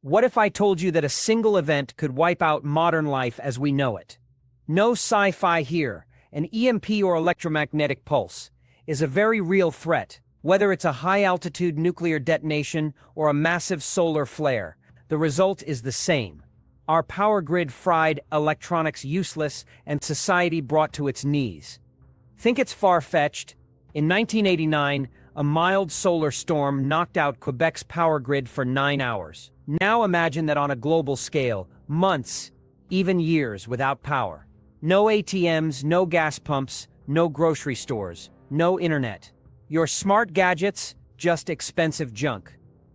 What if I told you that a single event could wipe out modern life as we know it? No sci-fi here. An EMP or electromagnetic pulse is a very real threat. Whether it's a high-altitude nuclear detonation or a massive solar flare, the result is the same. Our power grid fried, electronics useless, and society brought to its knees. Think it's far-fetched? In 1989, a mild solar storm knocked out Quebec's power grid for 9 hours. Now imagine that on a global scale, months, even years without power. No ATMs, no gas pumps, no grocery stores, no internet. Your smart gadgets, just expensive junk.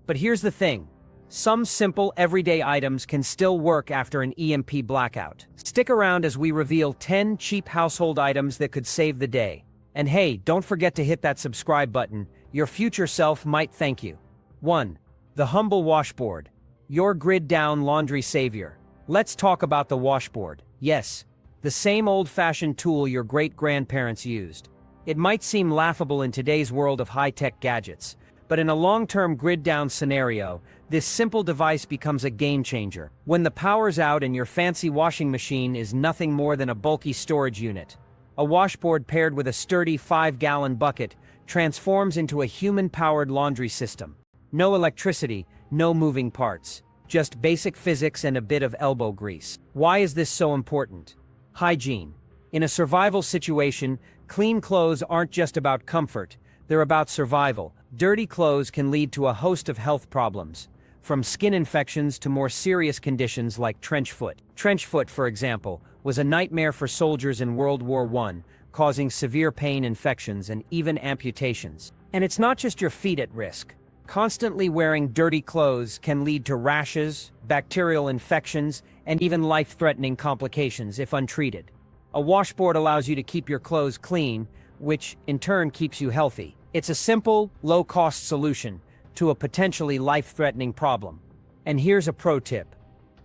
But here's the thing. Some simple, everyday items can still work after an EMP blackout. Stick around as we reveal 10 cheap household items that could save the day. And hey, don't forget to hit that subscribe button. Your future self might thank you. 1. The humble washboard. Your grid-down laundry savior. Let's talk about the washboard. Yes, the same old-fashioned tool your great-grandparents used. It might seem laughable in today's world of high-tech gadgets, but in a long-term grid-down scenario, this simple device becomes a game-changer. When the power's out and your fancy washing machine is nothing more than a bulky storage unit, a washboard paired with a sturdy 5-gallon bucket transforms into a human-powered laundry system. No electricity, no moving parts, just basic physics and a bit of elbow grease. Why is this so important? Hygiene. In a survival situation, clean clothes aren't just about comfort, they're about survival. Dirty clothes can lead to a host of health problems, from skin infections to more serious conditions like trench foot. Trench foot, for example, was a nightmare for soldiers in World War I, causing severe pain, infections, and even amputations. And it's not just your feet at risk. Constantly wearing dirty clothes can lead to rashes, bacterial infections, and even life-threatening complications if untreated. A washboard allows you to keep your clothes clean, which in turn keeps you healthy. It's a simple, low-cost solution to a potentially life-threatening problem. And here's a pro tip.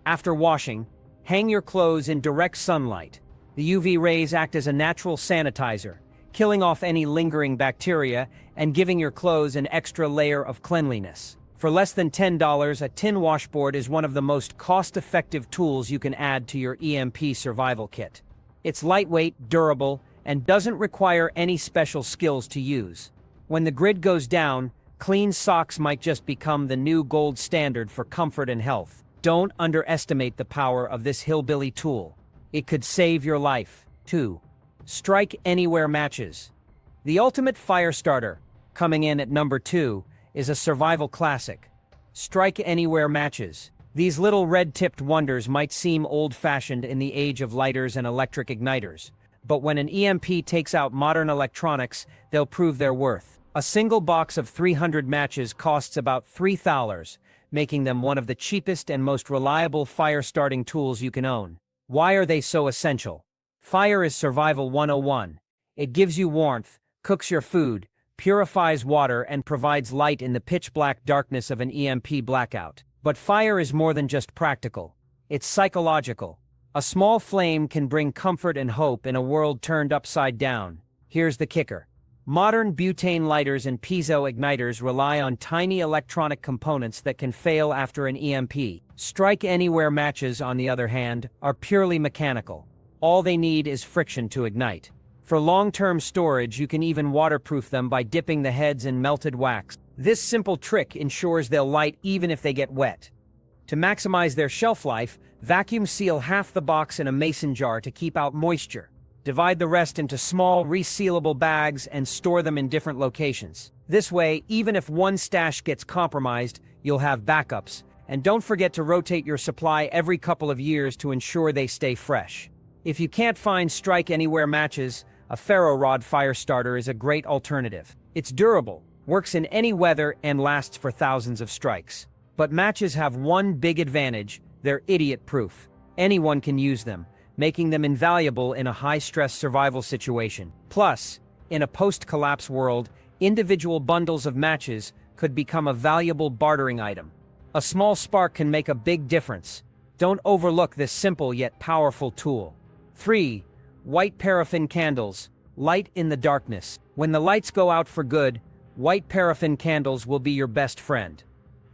After washing, hang your clothes in direct sunlight. The UV rays act as a natural sanitizer, killing off any lingering bacteria and giving your clothes an extra layer of cleanliness. For less than $10, a tin washboard is one of the most cost-effective tools you can add to your EMP survival kit. It's lightweight, durable, and doesn't require any special skills to use. When the grid goes down, clean socks might just become the new gold standard for comfort and health. Don't underestimate the power of this hillbilly tool. It could save your life. 2. Strike Anywhere matches. The ultimate fire starter, coming in at number 2, is a survival classic. Strike Anywhere matches. These little red-tipped wonders might seem old-fashioned in the age of lighters and electric igniters, but when an EMP takes out modern electronics, they'll prove their worth. A single box of 300 matches costs about $3, making them one of the cheapest and most reliable fire-starting tools you can own. Why are they so essential? Fire is survival 101. It gives you warmth, cooks your food, purifies water, and provides light in the pitch-black darkness of an EMP blackout. But fire is more than just practical. It's psychological. A small flame can bring comfort and hope in a world turned upside down. Here's the kicker. Modern butane lighters and piezo igniters rely on tiny electronic components that can fail after an EMP. Strike Anywhere matches, on the other hand, are purely mechanical. All they need is friction to ignite. For long-term storage, you can even waterproof them by dipping the heads in melted wax. This simple trick ensures they'll light even if they get wet. To maximize their shelf life, vacuum seal half the box in a mason jar to keep out moisture. Divide the rest into small, resealable bags and store them in different locations. This way, even if one stash gets compromised, you'll have backups. And don't forget to rotate your supply every couple of years to ensure they stay fresh. If you can't find Strike Anywhere matches, a ferro rod fire starter is a great alternative. It's durable, works in any weather, and lasts for thousands of strikes. But matches have one big advantage: they're idiot-proof. Anyone can use them, making them invaluable in a high-stress survival situation. Plus, in a post-collapse world, individual bundles of matches could become a valuable bartering item. A small spark can make a big difference. Don't overlook this simple yet powerful tool. 3. White paraffin candles. Light in the darkness. When the lights go out for good, white paraffin candles will be your best friend.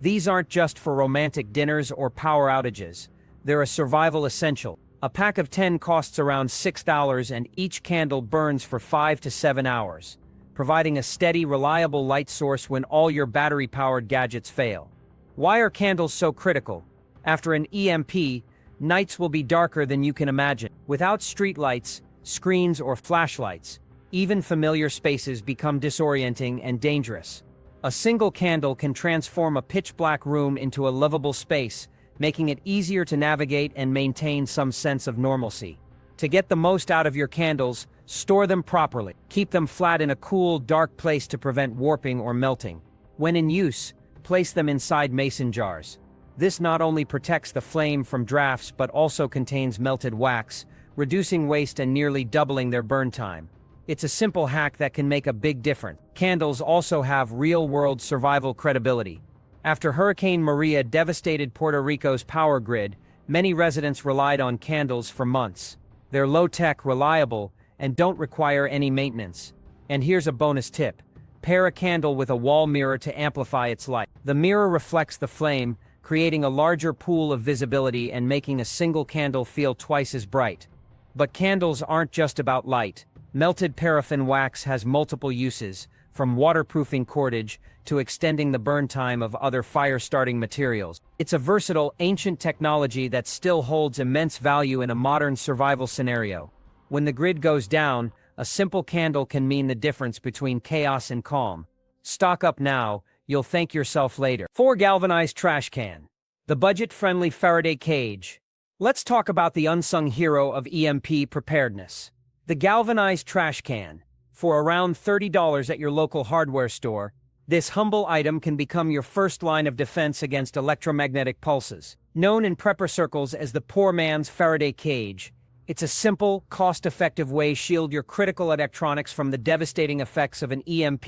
These aren't just for romantic dinners or power outages. They're a survival essential. A pack of 10 costs around $6 and each candle burns for 5 to 7 hours, providing a steady, reliable light source when all your battery-powered gadgets fail. Why are candles so critical? After an EMP, nights will be darker than you can imagine. Without streetlights, screens, or flashlights, even familiar spaces become disorienting and dangerous. A single candle can transform a pitch-black room into a livable space, making it easier to navigate and maintain some sense of normalcy. To get the most out of your candles, store them properly. Keep them flat in a cool, dark place to prevent warping or melting. When in use, place them inside mason jars. This not only protects the flame from drafts but also contains melted wax, reducing waste and nearly doubling their burn time. It's a simple hack that can make a big difference. Candles also have real-world survival credibility. After Hurricane Maria devastated Puerto Rico's power grid, many residents relied on candles for months. They're low-tech, reliable, and don't require any maintenance. And here's a bonus tip. Pair a candle with a wall mirror to amplify its light. The mirror reflects the flame, creating a larger pool of visibility and making a single candle feel twice as bright. But candles aren't just about light. Melted paraffin wax has multiple uses, from waterproofing cordage to extending the burn time of other fire-starting materials. It's a versatile, ancient technology that still holds immense value in a modern survival scenario. When the grid goes down, a simple candle can mean the difference between chaos and calm. Stock up now, you'll thank yourself later. 4 Galvanized trash can. The budget-friendly Faraday cage. Let's talk about the unsung hero of EMP preparedness. The galvanized trash can. For around $30 at your local hardware store, this humble item can become your first line of defense against electromagnetic pulses. Known in prepper circles as the poor man's Faraday cage, it's a simple, cost-effective way to shield your critical electronics from the devastating effects of an EMP.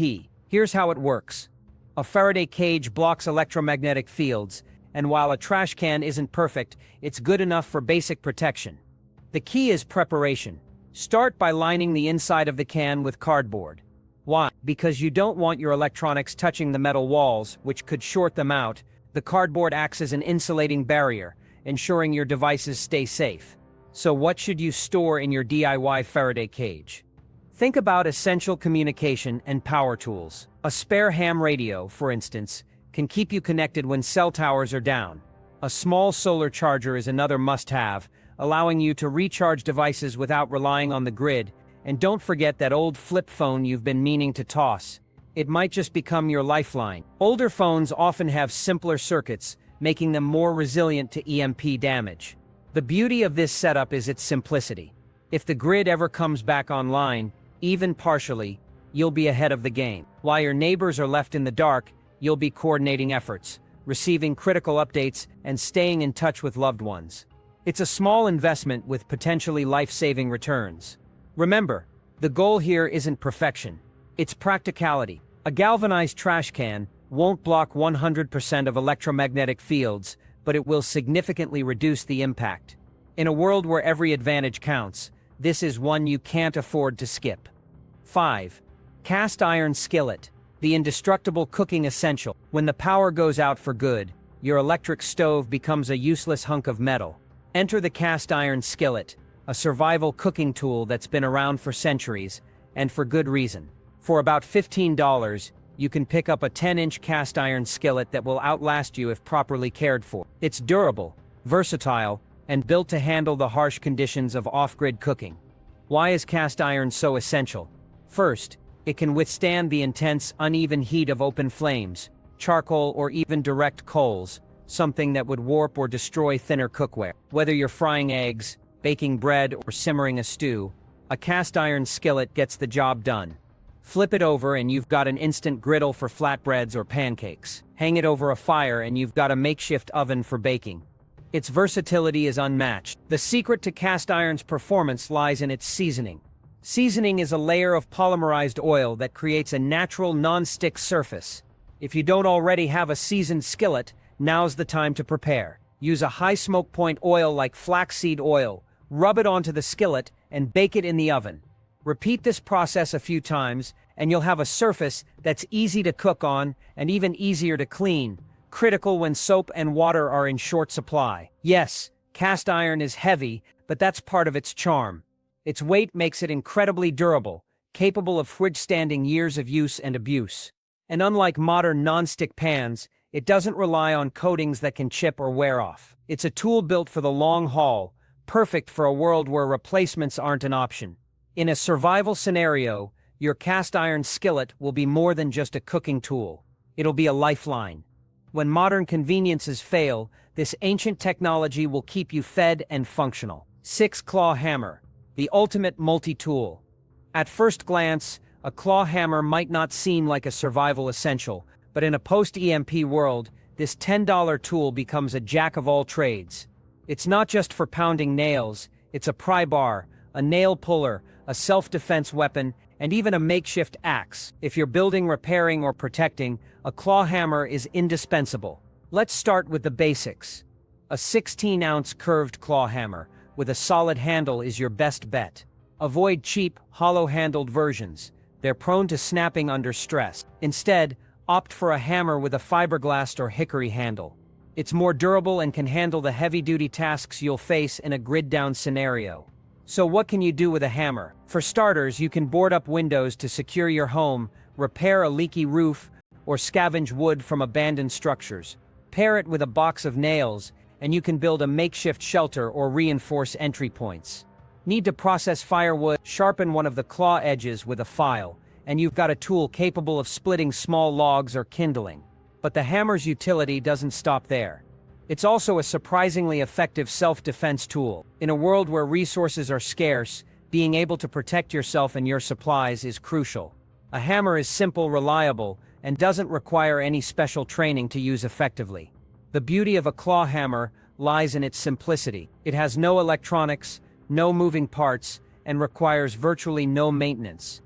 Here's how it works. A Faraday cage blocks electromagnetic fields, and while a trash can isn't perfect, it's good enough for basic protection. The key is preparation. Start by lining the inside of the can with cardboard. Why? Because you don't want your electronics touching the metal walls, which could short them out. The cardboard acts as an insulating barrier, ensuring your devices stay safe. So what should you store in your DIY Faraday cage? Think about essential communication and power tools. A spare ham radio, for instance, can keep you connected when cell towers are down. A small solar charger is another must-have, allowing you to recharge devices without relying on the grid. And don't forget that old flip phone you've been meaning to toss. It might just become your lifeline. Older phones often have simpler circuits, making them more resilient to EMP damage. The beauty of this setup is its simplicity. If the grid ever comes back online, even partially, you'll be ahead of the game. While your neighbors are left in the dark, you'll be coordinating efforts, receiving critical updates, and staying in touch with loved ones. It's a small investment with potentially life-saving returns. Remember, the goal here isn't perfection. It's practicality. A galvanized trash can won't block 100% of electromagnetic fields, but it will significantly reduce the impact. In a world where every advantage counts, this is one you can't afford to skip. 5. Cast iron skillet. The indestructible cooking essential. When the power goes out for good, your electric stove becomes a useless hunk of metal. Enter the cast iron skillet, a survival cooking tool that's been around for centuries, and for good reason. For about $15, you can pick up a 10-inch cast iron skillet that will outlast you if properly cared for. It's durable, versatile, and built to handle the harsh conditions of off-grid cooking. Why is cast iron so essential? First, it can withstand the intense, uneven heat of open flames, charcoal, or even direct coals, something that would warp or destroy thinner cookware. Whether you're frying eggs, baking bread, or simmering a stew, a cast iron skillet gets the job done. Flip it over and you've got an instant griddle for flatbreads or pancakes. Hang it over a fire and you've got a makeshift oven for baking. Its versatility is unmatched. The secret to cast iron's performance lies in its seasoning. Seasoning is a layer of polymerized oil that creates a natural non-stick surface. If you don't already have a seasoned skillet, now's the time to prepare. Use a high smoke point oil like flaxseed oil, rub it onto the skillet, and bake it in the oven. Repeat this process a few times, and you'll have a surface that's easy to cook on and even easier to clean, critical when soap and water are in short supply. Yes, cast iron is heavy, but that's part of its charm. Its weight makes it incredibly durable, capable of withstanding years of use and abuse. And unlike modern non-stick pans, it doesn't rely on coatings that can chip or wear off. It's a tool built for the long haul, perfect for a world where replacements aren't an option. In a survival scenario, your cast iron skillet will be more than just a cooking tool. It'll be a lifeline. When modern conveniences fail, this ancient technology will keep you fed and functional. 6-claw hammer, the ultimate multi-tool. At first glance, a claw hammer might not seem like a survival essential, but in a post-EMP world, this $10 tool becomes a jack of all trades. It's not just for pounding nails, it's a pry bar, a nail puller, a self-defense weapon, and even a makeshift axe. If you're building, repairing, or protecting, a claw hammer is indispensable. Let's start with the basics. A 16-ounce curved claw hammer with a solid handle is your best bet. Avoid cheap, hollow-handled versions. They're prone to snapping under stress. Instead, opt for a hammer with a fiberglass or hickory handle. It's more durable and can handle the heavy-duty tasks you'll face in a grid-down scenario. So what can you do with a hammer? For starters, you can board up windows to secure your home, repair a leaky roof, or scavenge wood from abandoned structures. Pair it with a box of nails, and you can build a makeshift shelter or reinforce entry points. Need to process firewood? Sharpen one of the claw edges with a file, and you've got a tool capable of splitting small logs or kindling. But the hammer's utility doesn't stop there. It's also a surprisingly effective self-defense tool. In a world where resources are scarce, being able to protect yourself and your supplies is crucial. A hammer is simple, reliable, and doesn't require any special training to use effectively. The beauty of a claw hammer lies in its simplicity. It has no electronics, no moving parts, and requires virtually no maintenance.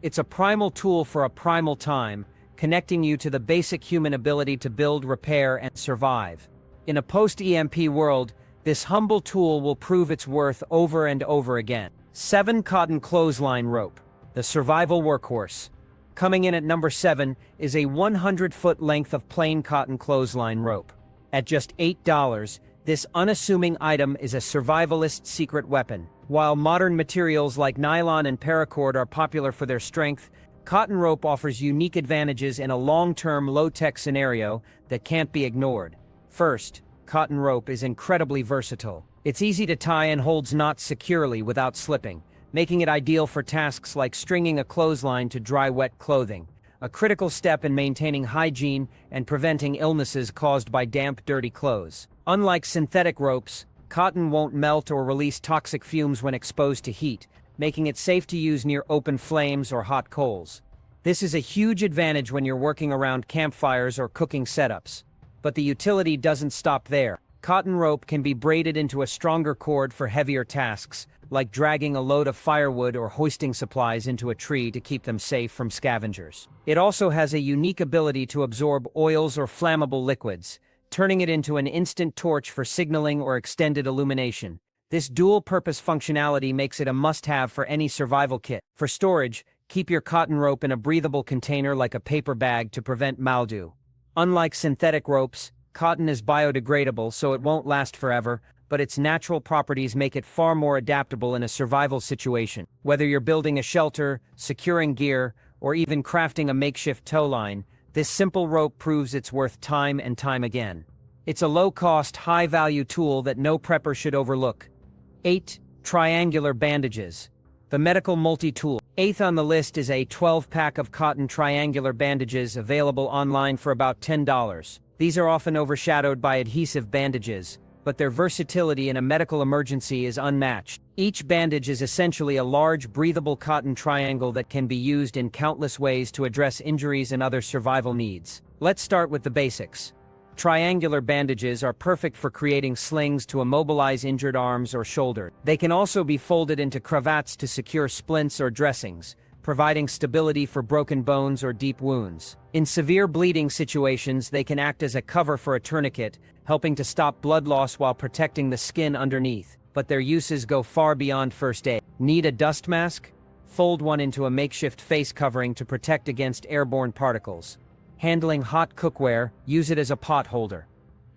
It's a primal tool for a primal time, connecting you to the basic human ability to build, repair, and survive. In a post-EMP world, this humble tool will prove its worth over and over again. 7 cotton clothesline rope, the survival workhorse. Coming in at number 7 is a 100-foot length of plain cotton clothesline rope. At just $8, this unassuming item is a survivalist's secret weapon. While modern materials like nylon and paracord are popular for their strength, cotton rope offers unique advantages in a long-term, low-tech scenario that can't be ignored. First, cotton rope is incredibly versatile. It's easy to tie and holds knots securely without slipping, making it ideal for tasks like stringing a clothesline to dry wet clothing, a critical step in maintaining hygiene and preventing illnesses caused by damp, dirty clothes. Unlike synthetic ropes, cotton won't melt or release toxic fumes when exposed to heat, making it safe to use near open flames or hot coals. This is a huge advantage when you're working around campfires or cooking setups. But the utility doesn't stop there. Cotton rope can be braided into a stronger cord for heavier tasks, like dragging a load of firewood or hoisting supplies into a tree to keep them safe from scavengers. It also has a unique ability to absorb oils or flammable liquids, turning it into an instant torch for signaling or extended illumination. This dual-purpose functionality makes it a must-have for any survival kit. For storage, keep your cotton rope in a breathable container like a paper bag to prevent mildew. Unlike synthetic ropes, cotton is biodegradable, so it won't last forever, but its natural properties make it far more adaptable in a survival situation. Whether you're building a shelter, securing gear, or even crafting a makeshift tow line, this simple rope proves its worth time and time again. It's a low-cost, high-value tool that no prepper should overlook. 8. Triangular bandages. The medical multi-tool. 8th on the list is a 12-pack of cotton triangular bandages available online for about $10. These are often overshadowed by adhesive bandages, but their versatility in a medical emergency is unmatched. Each bandage is essentially a large, breathable cotton triangle that can be used in countless ways to address injuries and other survival needs. Let's start with the basics. Triangular bandages are perfect for creating slings to immobilize injured arms or shoulders. They can also be folded into cravats to secure splints or dressings, providing stability for broken bones or deep wounds. In severe bleeding situations, they can act as a cover for a tourniquet, helping to stop blood loss while protecting the skin underneath. But their uses go far beyond first aid. Need a dust mask? Fold one into a makeshift face covering to protect against airborne particles. handling hot cookware, use it as a pot holder.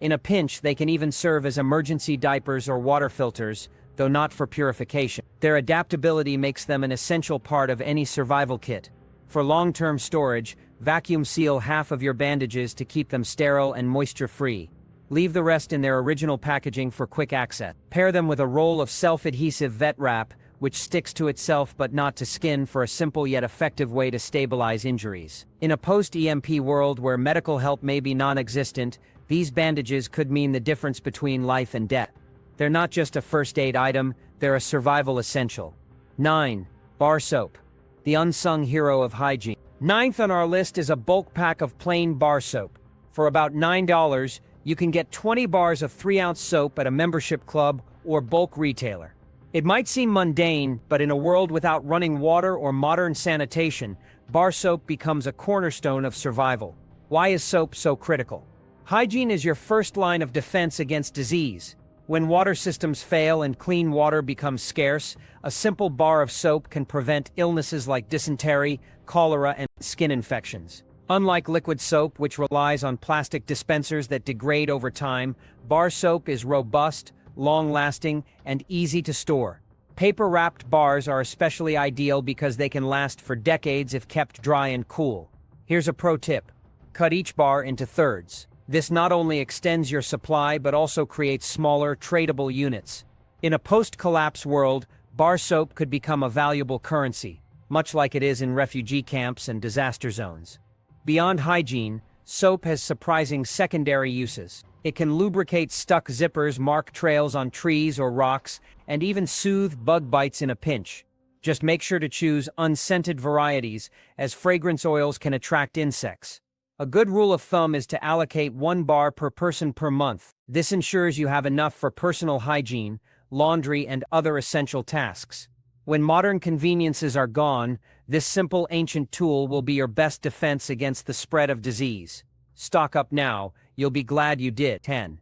In a pinch, they can even serve as emergency diapers or water filters, though not for purification. Their adaptability makes them an essential part of any survival kit. For long-term storage, vacuum seal half of your bandages to keep them sterile and moisture-free. Leave the rest in their original packaging for quick access. Pair them with a roll of self-adhesive vet wrap, which sticks to itself but not to skin, for a simple yet effective way to stabilize injuries. In a post-EMP world where medical help may be non-existent, these bandages could mean the difference between life and death. They're not just a first aid item, they're a survival essential. 9. Bar soap. The unsung hero of hygiene. Ninth on our list is a bulk pack of plain bar soap. For about $9, you can get 20 bars of 3-ounce soap at a membership club or bulk retailer. It might seem mundane, but in a world without running water or modern sanitation, bar soap becomes a cornerstone of survival. Why is soap so critical? Hygiene is your first line of defense against disease. When water systems fail and clean water becomes scarce, a simple bar of soap can prevent illnesses like dysentery, cholera, and skin infections. Unlike liquid soap, which relies on plastic dispensers that degrade over time, bar soap is robust, long-lasting, and easy to store. Paper-wrapped bars are especially ideal because they can last for decades if kept dry and cool. Here's a pro tip. Cut each bar into thirds. This not only extends your supply but also creates smaller, tradable units. In a post-collapse world, bar soap could become a valuable currency, much like it is in refugee camps and disaster zones. Beyond hygiene, soap has surprising secondary uses. It can lubricate stuck zippers, mark trails on trees or rocks, and even soothe bug bites in a pinch. Just make sure to choose unscented varieties, as fragrance oils can attract insects. A good rule of thumb is to allocate 1 bar per person per month. This ensures you have enough for personal hygiene, laundry, and other essential tasks. When modern conveniences are gone, this simple ancient tool will be your best defense against the spread of disease. Stock up now, you'll be glad you did. 10.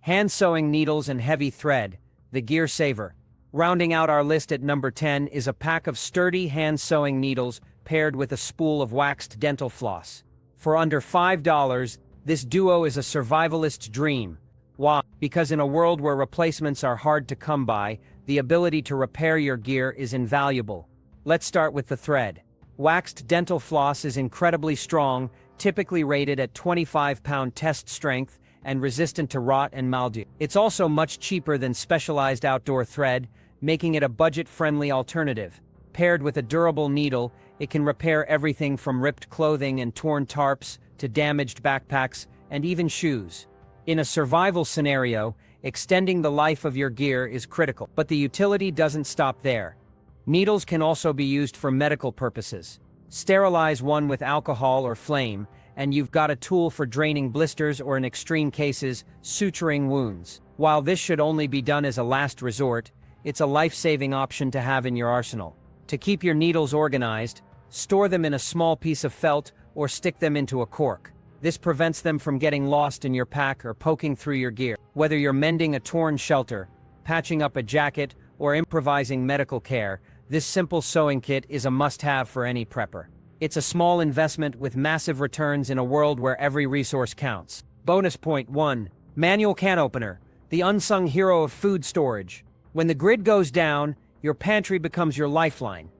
Hand sewing needles and heavy thread, the gear saver. Rounding out our list at number 10 is a pack of sturdy hand sewing needles paired with a spool of waxed dental floss. For under $5, this duo is a survivalist's dream. Why? Because in a world where replacements are hard to come by, the ability to repair your gear is invaluable. Let's start with the thread. Waxed dental floss is incredibly strong, typically rated at 25-pound test strength and resistant to rot and mildew. It's also much cheaper than specialized outdoor thread, making it a budget-friendly alternative. Paired with a durable needle, it can repair everything from ripped clothing and torn tarps to damaged backpacks and even shoes. In a survival scenario, extending the life of your gear is critical. But the utility doesn't stop there. Needles can also be used for medical purposes. Sterilize one with alcohol or flame, and you've got a tool for draining blisters or, in extreme cases, suturing wounds. While this should only be done as a last resort, it's a life-saving option to have in your arsenal. To keep your needles organized, store them in a small piece of felt or stick them into a cork. This prevents them from getting lost in your pack or poking through your gear. Whether you're mending a torn shelter, patching up a jacket, or improvising medical care, this simple sewing kit is a must-have for any prepper. It's a small investment with massive returns in a world where every resource counts. Bonus point 1. Manual can opener, the unsung hero of food storage. When the grid goes down, your pantry becomes your lifeline.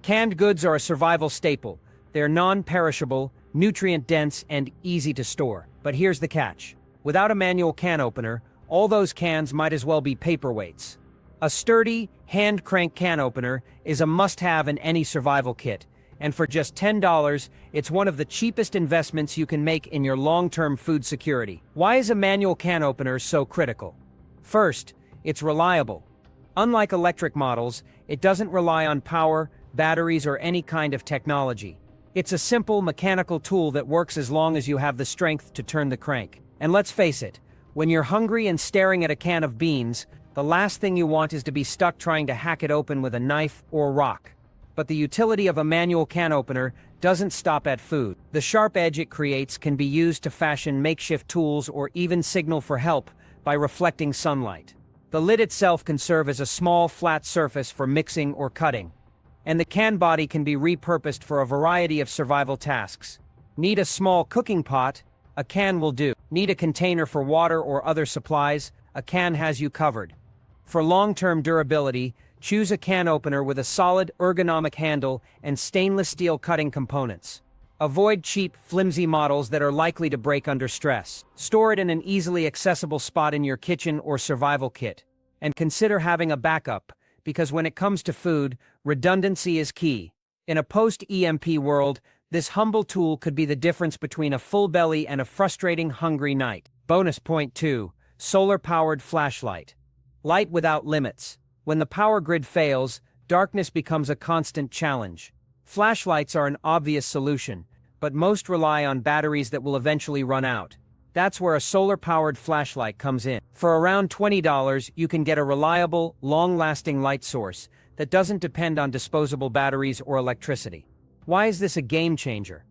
Canned goods are a survival staple. They're non-perishable, nutrient-dense, and easy to store. But here's the catch. Without a manual can opener, all those cans might as well be paperweights. A sturdy, hand-crank can opener is a must-have in any survival kit, and for just $10, it's one of the cheapest investments you can make in your long-term food security. Why is a manual can opener so critical? First, it's reliable. Unlike electric models, it doesn't rely on power, batteries, or any kind of technology. It's a simple mechanical tool that works as long as you have the strength to turn the crank. And let's face it, when you're hungry and staring at a can of beans, the last thing you want is to be stuck trying to hack it open with a knife or rock. But the utility of a manual can opener doesn't stop at food. The sharp edge it creates can be used to fashion makeshift tools or even signal for help by reflecting sunlight. The lid itself can serve as a small, flat surface for mixing or cutting, and the can body can be repurposed for a variety of survival tasks. Need a small cooking pot? A can will do. Need a container for water or other supplies? A can has you covered. For long-term durability, choose a can opener with a solid, ergonomic handle and stainless steel cutting components. Avoid cheap, flimsy models that are likely to break under stress. Store it in an easily accessible spot in your kitchen or survival kit. And consider having a backup, because when it comes to food, redundancy is key. In a post-EMP world, this humble tool could be the difference between a full belly and a frustrating, hungry night. Bonus point 2. Solar-powered flashlight. Light without limits. When the power grid fails, darkness becomes a constant challenge. Flashlights are an obvious solution, but most rely on batteries that will eventually run out. That's where a solar-powered flashlight comes in. For around $20, you can get a reliable, long-lasting light source that doesn't depend on disposable batteries or electricity. Why is this a game changer?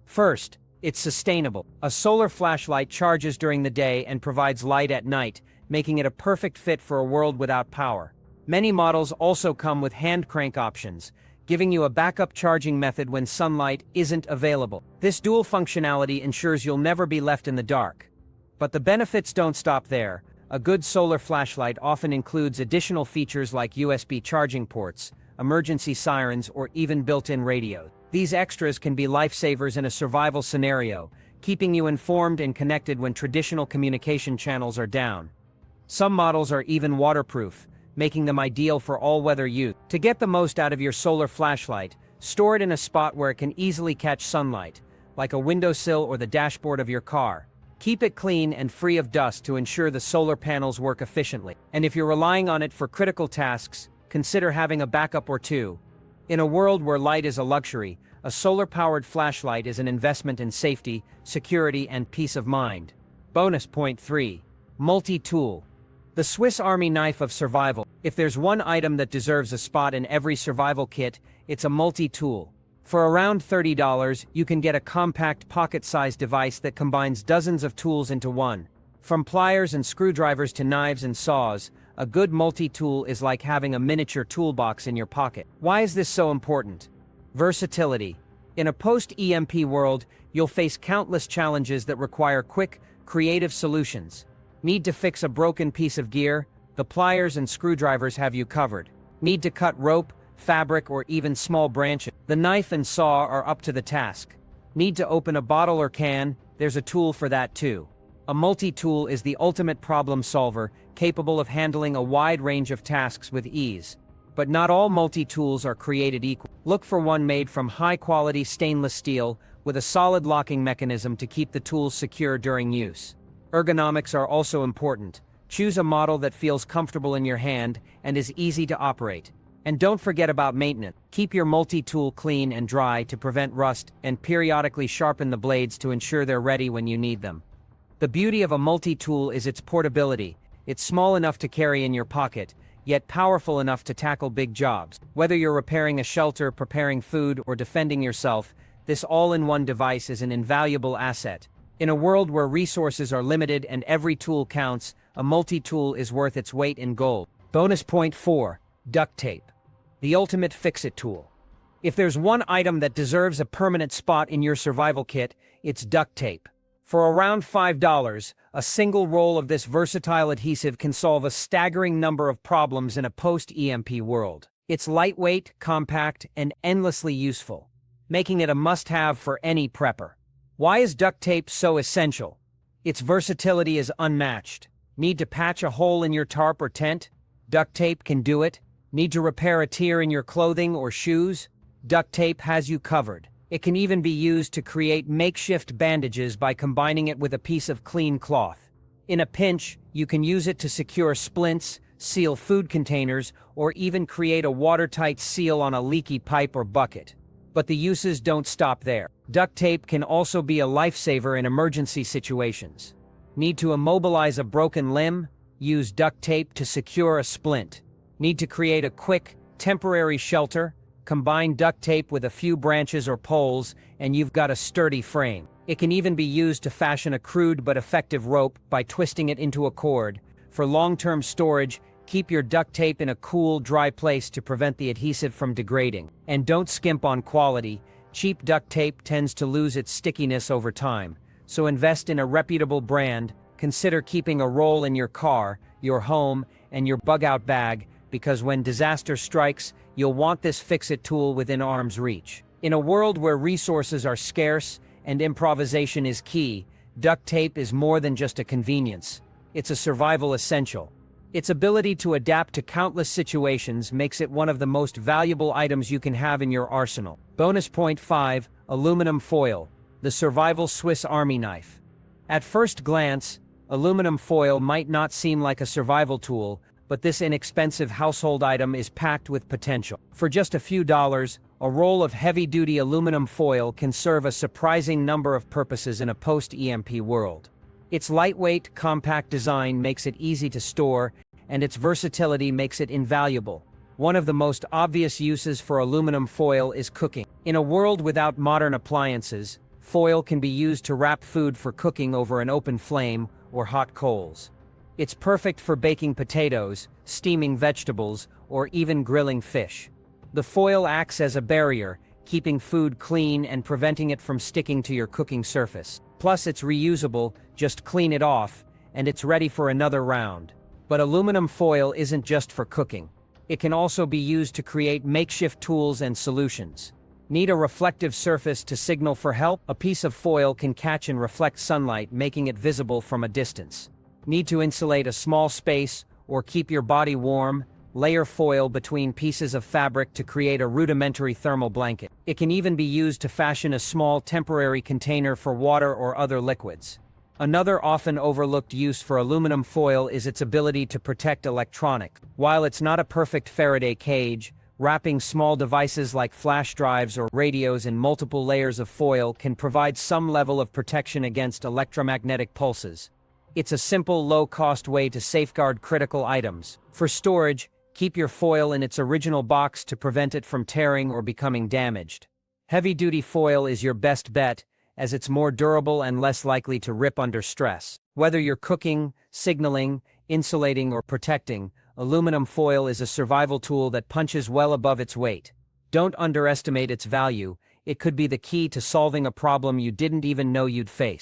First, it's sustainable. A solar flashlight charges during the day and provides light at night, making it a perfect fit for a world without power. Many models also come with hand crank options, giving you a backup charging method when sunlight isn't available. This dual functionality ensures you'll never be left in the dark. But the benefits don't stop there. A good solar flashlight often includes additional features like USB charging ports, emergency sirens, or even built-in radios. These extras can be lifesavers in a survival scenario, keeping you informed and connected when traditional communication channels are down. Some models are even waterproof, making them ideal for all-weather use. To get the most out of your solar flashlight, store it in a spot where it can easily catch sunlight, like a windowsill or the dashboard of your car. Keep it clean and free of dust to ensure the solar panels work efficiently. And if you're relying on it for critical tasks, consider having a backup or two. In a world where light is a luxury, a solar-powered flashlight is an investment in safety, security, and peace of mind. Bonus point 3. Multi-tool. The Swiss Army knife of survival. If there's one item that deserves a spot in every survival kit, it's a multi-tool. For around $30, you can get a compact pocket-sized device that combines dozens of tools into one. From pliers and screwdrivers to knives and saws, a good multi-tool is like having a miniature toolbox in your pocket. Why is this so important? Versatility. In a post-EMP world, you'll face countless challenges that require quick, creative solutions. Need to fix a broken piece of gear? The pliers and screwdrivers have you covered. Need to cut rope, fabric, or even small branches? The knife and saw are up to the task. Need to open a bottle or can? There's a tool for that too. A multi-tool is the ultimate problem solver, capable of handling a wide range of tasks with ease. But not all multi-tools are created equal. Look for one made from high-quality stainless steel, with a solid locking mechanism to keep the tools secure during use. Ergonomics are also important. Choose a model that feels comfortable in your hand and is easy to operate. And don't forget about maintenance. Keep your multi-tool clean and dry to prevent rust, and periodically sharpen the blades to ensure they're ready when you need them. The beauty of a multi-tool is its portability. It's small enough to carry in your pocket, yet powerful enough to tackle big jobs. Whether you're repairing a shelter, preparing food, or defending yourself, this all-in-one device is an invaluable asset. In a world where resources are limited and every tool counts, a multi-tool is worth its weight in gold. Bonus point 4. Duct tape. The ultimate fix-it tool. If there's one item that deserves a permanent spot in your survival kit, it's duct tape. For around $5, a single roll of this versatile adhesive can solve a staggering number of problems in a post-EMP world. It's lightweight, compact, and endlessly useful, making it a must-have for any prepper. Why is duct tape so essential? Its versatility is unmatched. Need to patch a hole in your tarp or tent? Duct tape can do it. Need to repair a tear in your clothing or shoes? Duct tape has you covered. It can even be used to create makeshift bandages by combining it with a piece of clean cloth. In a pinch, you can use it to secure splints, seal food containers, or even create a watertight seal on a leaky pipe or bucket. But the uses don't stop there. Duct tape can also be a lifesaver in emergency situations. Need to immobilize a broken limb? Use duct tape to secure a splint. Need to create a quick, temporary shelter? Combine duct tape with a few branches or poles, and you've got a sturdy frame. It can even be used to fashion a crude but effective rope by twisting it into a cord. For long-term storage, keep your duct tape in a cool, dry place to prevent the adhesive from degrading. And don't skimp on quality. Cheap duct tape tends to lose its stickiness over time, so invest in a reputable brand. Consider keeping a roll in your car, your home, and your bug-out bag, because when disaster strikes, you'll want this fix-it tool within arm's reach. In a world where resources are scarce and improvisation is key, duct tape is more than just a convenience. It's a survival essential. Its ability to adapt to countless situations makes it one of the most valuable items you can have in your arsenal. Bonus point 5, aluminum foil, the survival Swiss Army knife. At first glance, aluminum foil might not seem like a survival tool, but this inexpensive household item is packed with potential. For just a few dollars, a roll of heavy-duty aluminum foil can serve a surprising number of purposes in a post-EMP world. Its lightweight, compact design makes it easy to store, and its versatility makes it invaluable. One of the most obvious uses for aluminum foil is cooking. In a world without modern appliances, foil can be used to wrap food for cooking over an open flame or hot coals. It's perfect for baking potatoes, steaming vegetables, or even grilling fish. The foil acts as a barrier, keeping food clean and preventing it from sticking to your cooking surface. Plus, it's reusable, just clean it off, and it's ready for another round. But aluminum foil isn't just for cooking. It can also be used to create makeshift tools and solutions. Need a reflective surface to signal for help? A piece of foil can catch and reflect sunlight, making it visible from a distance. Need to insulate a small space or keep your body warm? Layer foil between pieces of fabric to create a rudimentary thermal blanket. It can even be used to fashion a small temporary container for water or other liquids. Another often overlooked use for aluminum foil is its ability to protect electronics. While it's not a perfect Faraday cage, wrapping small devices like flash drives or radios in multiple layers of foil can provide some level of protection against electromagnetic pulses. It's a simple, low-cost way to safeguard critical items. For storage, keep your foil in its original box to prevent it from tearing or becoming damaged. Heavy-duty foil is your best bet, as it's more durable and less likely to rip under stress. Whether you're cooking, signaling, insulating, or protecting, aluminum foil is a survival tool that punches well above its weight. Don't underestimate its value. It could be the key to solving a problem you didn't even know you'd face.